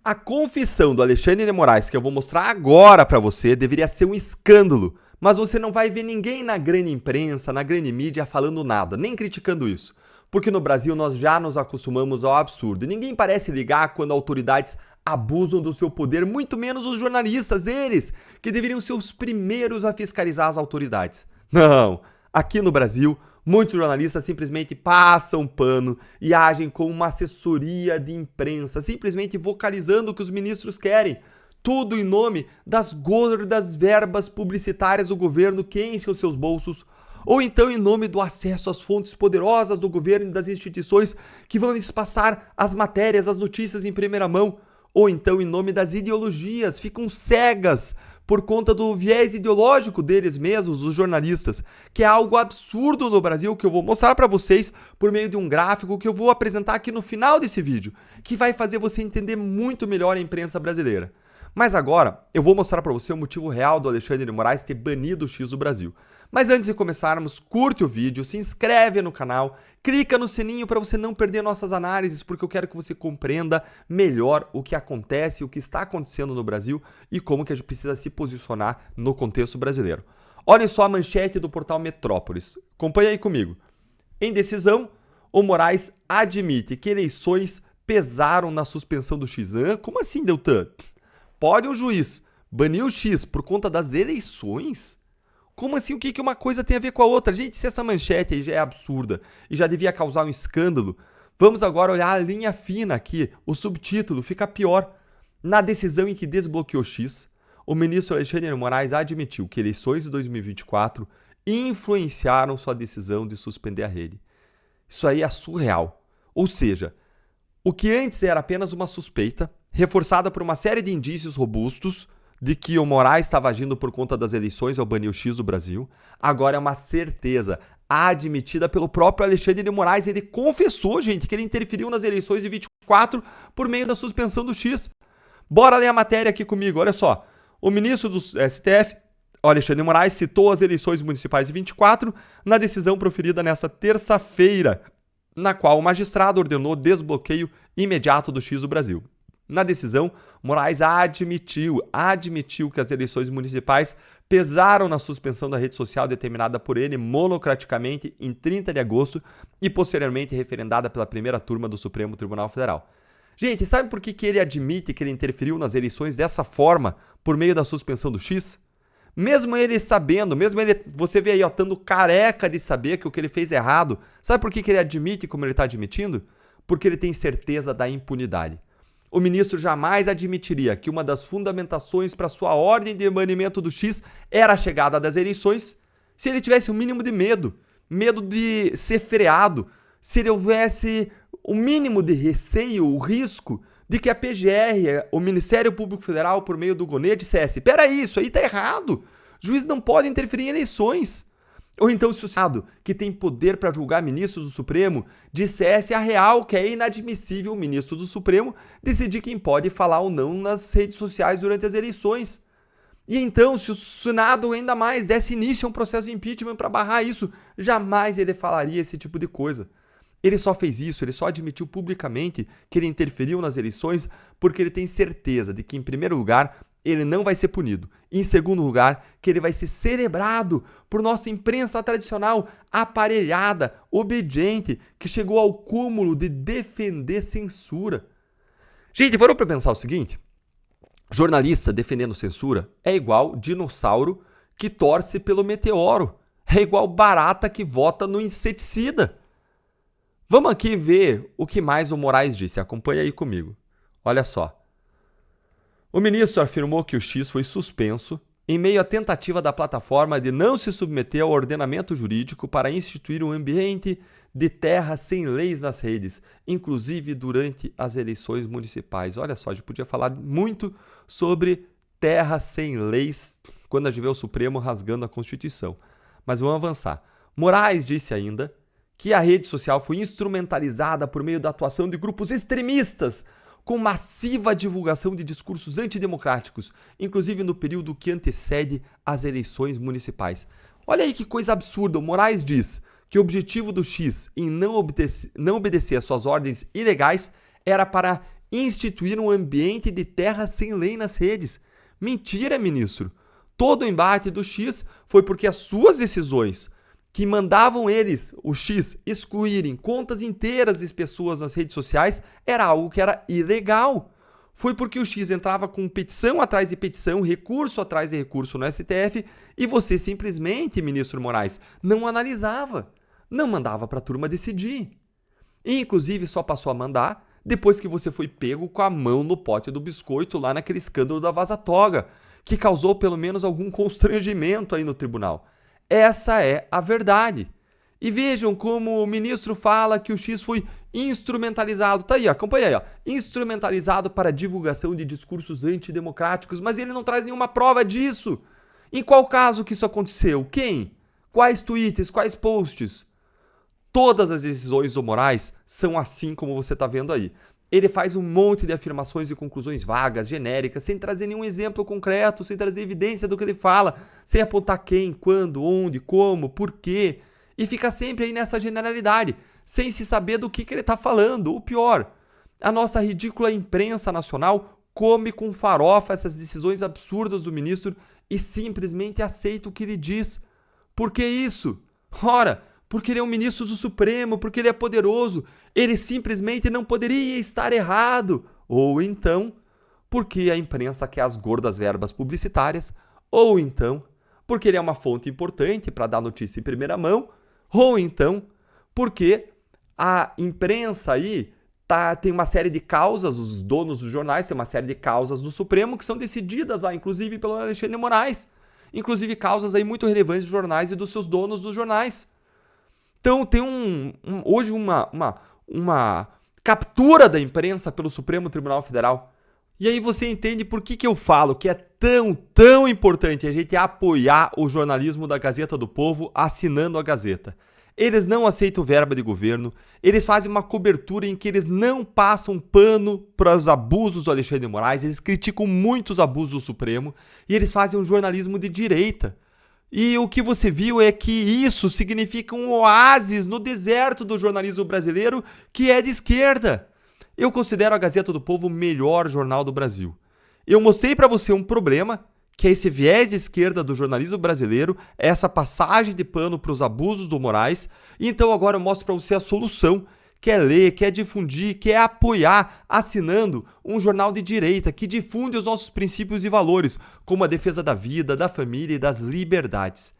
A confissão do Alexandre de Moraes, que eu vou mostrar agora para você, deveria ser um escândalo, mas você não vai ver ninguém na grande imprensa, na grande mídia falando nada, nem criticando isso. Porque no Brasil nós já nos acostumamos ao absurdo e ninguém parece ligar quando autoridades abusam do seu poder, muito menos os jornalistas, eles, que deveriam ser os primeiros a fiscalizar as autoridades. Não, aqui no Brasil, muitos jornalistas simplesmente passam pano e agem como uma assessoria de imprensa, simplesmente vocalizando o que os ministros querem. Tudo em nome das gordas verbas publicitárias do governo que enchem os seus bolsos, ou então em nome do acesso às fontes poderosas do governo e das instituições que vão lhes passar as matérias, as notícias em primeira mão, ou então em nome das ideologias, ficam cegas por conta do viés ideológico deles mesmos, os jornalistas, que é algo absurdo no Brasil, que eu vou mostrar para vocês por meio de um gráfico que eu vou apresentar aqui no final desse vídeo, que vai fazer você entender muito melhor a imprensa brasileira. Mas agora, eu vou mostrar para você o motivo real do Alexandre de Moraes ter banido o X do Brasil. Mas antes de começarmos, curte o vídeo, se inscreve no canal, clica no sininho para você não perder nossas análises, porque eu quero que você compreenda melhor o que acontece, o que está acontecendo no Brasil e como que a gente precisa se posicionar no contexto brasileiro. Olhem só a manchete do portal Metrópolis. Acompanha aí comigo. Em decisão, o Moraes admite que eleições pesaram na suspensão do X. Como assim, Deltan? Pode um juiz banir o X por conta das eleições? Como assim? O que uma coisa tem a ver com a outra? Gente, se essa manchete aí já é absurda e já devia causar um escândalo, vamos agora olhar a linha fina aqui, o subtítulo fica pior. Na decisão em que desbloqueou X, o ministro Alexandre de Moraes admitiu que eleições de 2024 influenciaram sua decisão de suspender a rede. Isso aí é surreal. Ou seja, o que antes era apenas uma suspeita, reforçada por uma série de indícios robustos, de que o Moraes estava agindo por conta das eleições ao banir o X do Brasil, agora é uma certeza admitida pelo próprio Alexandre de Moraes. Ele confessou, gente, que ele interferiu nas eleições de 24 por meio da suspensão do X. Bora ler a matéria aqui comigo, olha só. O ministro do STF, Alexandre de Moraes, citou as eleições municipais de 24 na decisão proferida nesta terça-feira, na qual o magistrado ordenou desbloqueio imediato do X do Brasil. Na decisão, Moraes admitiu que as eleições municipais pesaram na suspensão da rede social determinada por ele monocraticamente em 30 de agosto e posteriormente referendada pela primeira turma do Supremo Tribunal Federal. Gente, sabe por que ele admite que ele interferiu nas eleições dessa forma por meio da suspensão do X? Mesmo ele sabendo, você vê aí, ó, estando careca de saber que o que ele fez é errado, sabe por que ele admite como ele está admitindo? Porque ele tem certeza da impunidade. O ministro jamais admitiria que uma das fundamentações para sua ordem de banimento do X era a chegada das eleições se ele tivesse o mínimo de medo de ser freado, se ele houvesse o mínimo de receio, o risco de que a PGR, o Ministério Público Federal, por meio do GONE, dissesse: peraí, isso aí tá errado, juiz não pode interferir em eleições. Ou então se o Senado, que tem poder para julgar ministros do Supremo, dissesse a real que é inadmissível o ministro do Supremo decidir quem pode falar ou não nas redes sociais durante as eleições. E então, se o Senado ainda mais desse início a um processo de impeachment para barrar isso, jamais ele falaria esse tipo de coisa. Ele só fez isso, ele só admitiu publicamente que ele interferiu nas eleições porque ele tem certeza de que, em primeiro lugar, ele não vai ser punido. E, em segundo lugar, que ele vai ser celebrado por nossa imprensa tradicional, aparelhada, obediente, que chegou ao cúmulo de defender censura. Gente, parou para pensar o seguinte? Jornalista defendendo censura é igual dinossauro que torce pelo meteoro. É igual barata que vota no inseticida. Vamos aqui ver o que mais o Moraes disse. Acompanha aí comigo. Olha só. O ministro afirmou que o X foi suspenso em meio à tentativa da plataforma de não se submeter ao ordenamento jurídico para instituir um ambiente de terra sem leis nas redes, inclusive durante as eleições municipais. Olha só, a gente podia falar muito sobre terra sem leis quando a gente vê o Supremo rasgando a Constituição. Mas vamos avançar. Moraes disse ainda que a rede social foi instrumentalizada por meio da atuação de grupos extremistas com massiva divulgação de discursos antidemocráticos, inclusive no período que antecede as eleições municipais. Olha aí que coisa absurda. O Moraes diz que o objetivo do X em não obedecer às suas ordens ilegais era para instituir um ambiente de terra sem lei nas redes. Mentira, ministro! Todo o embate do X foi porque as suas decisões, que mandavam eles, o X, excluírem contas inteiras de pessoas nas redes sociais, era algo que era ilegal. Foi porque o X entrava com petição atrás de petição, recurso atrás de recurso no STF, e você simplesmente, ministro Moraes, não analisava, não mandava para a turma decidir. E, inclusive, só passou a mandar depois que você foi pego com a mão no pote do biscoito lá naquele escândalo da Vaza Toga, que causou pelo menos algum constrangimento aí no tribunal. Essa é a verdade. E vejam como o ministro fala que o X foi instrumentalizado. Tá aí, ó, acompanha aí, ó. Instrumentalizado para a divulgação de discursos antidemocráticos, mas ele não traz nenhuma prova disso. Em qual caso que isso aconteceu? Quem? Quais tweets? Quais posts? Todas as decisões do Moraes são assim como você está vendo aí. Ele faz um monte de afirmações e conclusões vagas, genéricas, sem trazer nenhum exemplo concreto, sem trazer evidência do que ele fala, sem apontar quem, quando, onde, como, por quê. E fica sempre aí nessa generalidade, sem se saber do que ele está falando. O pior, a nossa ridícula imprensa nacional come com farofa essas decisões absurdas do ministro e simplesmente aceita o que ele diz. Por que isso? Ora, porque ele é um ministro do Supremo, porque ele é poderoso, ele simplesmente não poderia estar errado. Ou então, porque a imprensa quer as gordas verbas publicitárias, ou então, porque ele é uma fonte importante para dar notícia em primeira mão, ou então, porque a imprensa aí tem uma série de causas, os donos dos jornais têm uma série de causas no Supremo que são decididas lá, inclusive pelo Alexandre de Moraes, inclusive causas aí muito relevantes dos jornais e dos seus donos dos jornais. Então tem hoje uma captura da imprensa pelo Supremo Tribunal Federal. E aí você entende por que eu falo que é tão importante a gente apoiar o jornalismo da Gazeta do Povo assinando a Gazeta. Eles não aceitam verba de governo, eles fazem uma cobertura em que eles não passam pano para os abusos do Alexandre de Moraes, eles criticam muito os abusos do Supremo e eles fazem um jornalismo de direita. E o que você viu é que isso significa um oásis no deserto do jornalismo brasileiro, que é de esquerda. Eu considero a Gazeta do Povo o melhor jornal do Brasil. Eu mostrei para você um problema, que é esse viés de esquerda do jornalismo brasileiro, essa passagem de pano para os abusos do Moraes, e então agora eu mostro para você a solução, que é ler, que é difundir, que é apoiar, assinando um jornal de direita que difunde os nossos princípios e valores, como a defesa da vida, da família e das liberdades.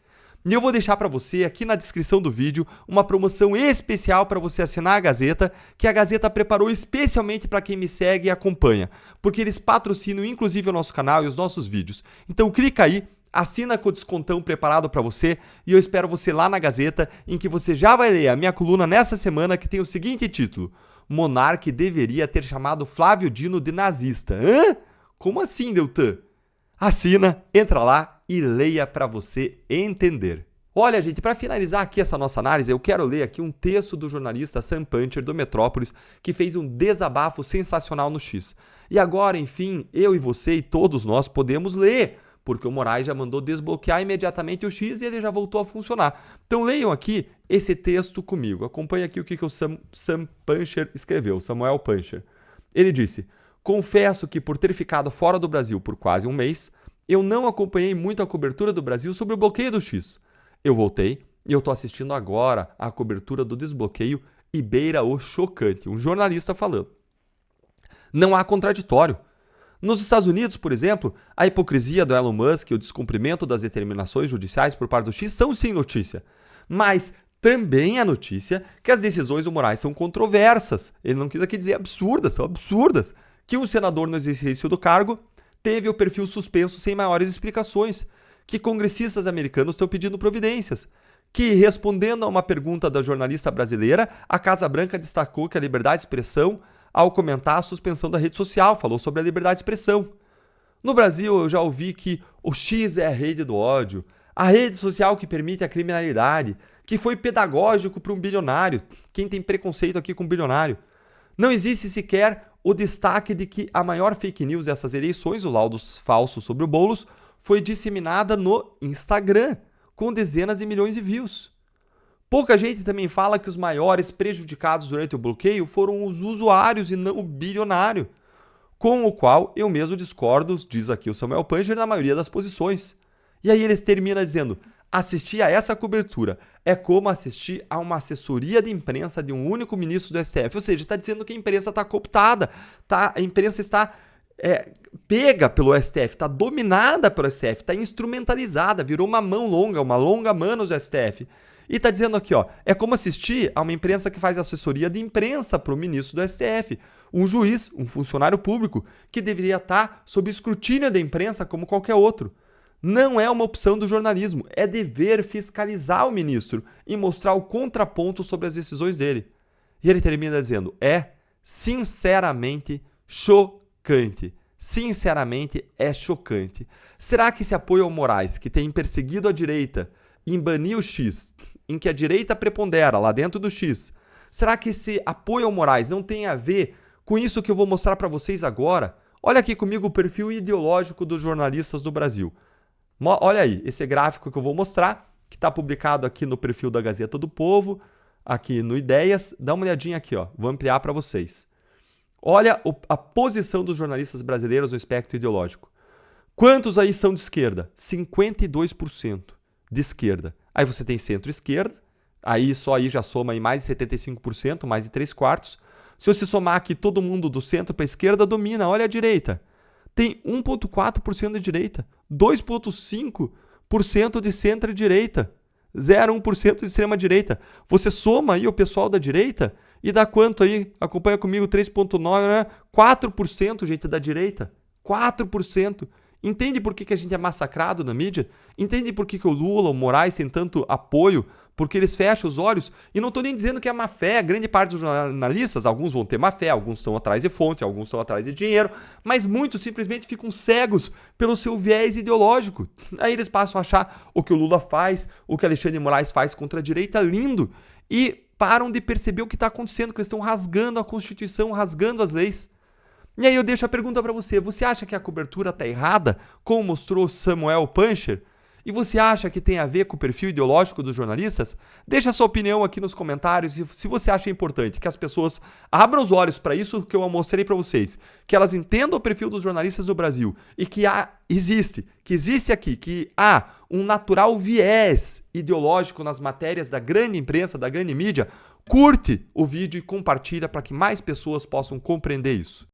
E eu vou deixar para você aqui na descrição do vídeo uma promoção especial para você assinar a Gazeta, que a Gazeta preparou especialmente para quem me segue e acompanha, porque eles patrocinam inclusive o nosso canal e os nossos vídeos. Então clica aí, assina com o descontão preparado para você e eu espero você lá na Gazeta, em que você já vai ler a minha coluna nessa semana que tem o seguinte título: Monark deveria ter chamado Flávio Dino de nazista. Hã? Como assim, Deltan? Assina, entra lá e leia para você entender. Olha, gente, para finalizar aqui essa nossa análise, eu quero ler aqui um texto do jornalista Sam Puncher, do Metrópolis, que fez um desabafo sensacional no X. E agora, enfim, eu e você e todos nós podemos ler, porque o Moraes já mandou desbloquear imediatamente o X e ele já voltou a funcionar. Então leiam aqui esse texto comigo. Acompanhe aqui o que o Sam Puncher escreveu, Samuel Puncher. Ele disse: confesso que por ter ficado fora do Brasil por quase um mês, eu não acompanhei muito a cobertura do Brasil sobre o bloqueio do X. Eu voltei e eu estou assistindo agora a cobertura do desbloqueio e beira o chocante. Um jornalista falando. Não há contraditório. Nos Estados Unidos, por exemplo, a hipocrisia do Elon Musk e o descumprimento das determinações judiciais por parte do X são sim notícia. Mas também é notícia que as decisões do Moraes são controversas. Ele não quis aqui dizer absurdas, são absurdas. Que um senador no exercício do cargo teve o perfil suspenso sem maiores explicações. Que congressistas americanos estão pedindo providências. Que, respondendo a uma pergunta da jornalista brasileira, a Casa Branca destacou que a liberdade de expressão, ao comentar a suspensão da rede social, falou sobre a liberdade de expressão. No Brasil, eu já ouvi que o X é a rede do ódio, a rede social que permite a criminalidade, que foi pedagógico para um bilionário. Quem tem preconceito aqui com bilionário? Não existe sequer o destaque de que a maior fake news dessas eleições, o laudo falso sobre o Boulos, foi disseminada no Instagram, com dezenas de milhões de views. Pouca gente também fala que os maiores prejudicados durante o bloqueio foram os usuários e não o bilionário. com o qual eu mesmo discordo, diz aqui o Samuel Puncher, na maioria das posições. E aí eles terminam dizendo: assistir a essa cobertura é como assistir a uma assessoria de imprensa de um único ministro do STF. Ou seja, está dizendo que a imprensa está cooptada, a imprensa está pega pelo STF, está dominada pelo STF, está instrumentalizada, virou uma mão longa, uma longa manos do STF. E está dizendo aqui, ó, é como assistir a uma imprensa que faz assessoria de imprensa para o ministro do STF. Um juiz, um funcionário público, que deveria estar sob escrutínio da imprensa como qualquer outro. Não é uma opção do jornalismo, é dever fiscalizar o ministro e mostrar o contraponto sobre as decisões dele. E ele termina dizendo, sinceramente chocante. Sinceramente, é chocante. Será que esse apoio ao Moraes, que tem perseguido a direita, em banir o X, em que a direita prepondera lá dentro do X, será que esse apoio ao Moraes não tem a ver com isso que eu vou mostrar para vocês agora? Olha aqui comigo o perfil ideológico dos jornalistas do Brasil. Olha aí, esse gráfico que eu vou mostrar, que está publicado aqui no perfil da Gazeta do Povo, aqui no Ideias. Dá uma olhadinha aqui, ó. Vou ampliar para vocês. Olha a posição dos jornalistas brasileiros no espectro ideológico. Quantos aí são de esquerda? 52% de esquerda. Aí você tem centro-esquerda, aí já soma aí mais de 75%, mais de 3/4. Se você somar aqui todo mundo do centro para a esquerda, domina. Olha a direita. Tem 1,4% de direita, 2,5% de centro-direita, 0,1% de extrema-direita. Você soma aí o pessoal da direita e dá quanto aí? Acompanha comigo, 3,9%, né? 4%, gente, da direita. 4%. Entende por que a gente é massacrado na mídia? Entende por que o Lula, o Moraes tem tanto apoio? Porque eles fecham os olhos. E não estou nem dizendo que é má fé. Grande parte dos jornalistas, alguns vão ter má fé, alguns estão atrás de fonte, alguns estão atrás de dinheiro, mas muitos simplesmente ficam cegos pelo seu viés ideológico. Aí eles passam a achar o que o Lula faz, o que Alexandre de Moraes faz contra a direita, lindo. E param de perceber o que está acontecendo, que eles estão rasgando a Constituição, rasgando as leis. E aí eu deixo a pergunta para você. Você acha que a cobertura está errada, como mostrou Samuel Puncher? E você acha que tem a ver com o perfil ideológico dos jornalistas? Deixa a sua opinião aqui nos comentários e se você acha importante que as pessoas abram os olhos para isso que eu mostrei para vocês, que elas entendam o perfil dos jornalistas do Brasil e que existe aqui, que há um natural viés ideológico nas matérias da grande imprensa, da grande mídia, curte o vídeo e compartilha para que mais pessoas possam compreender isso.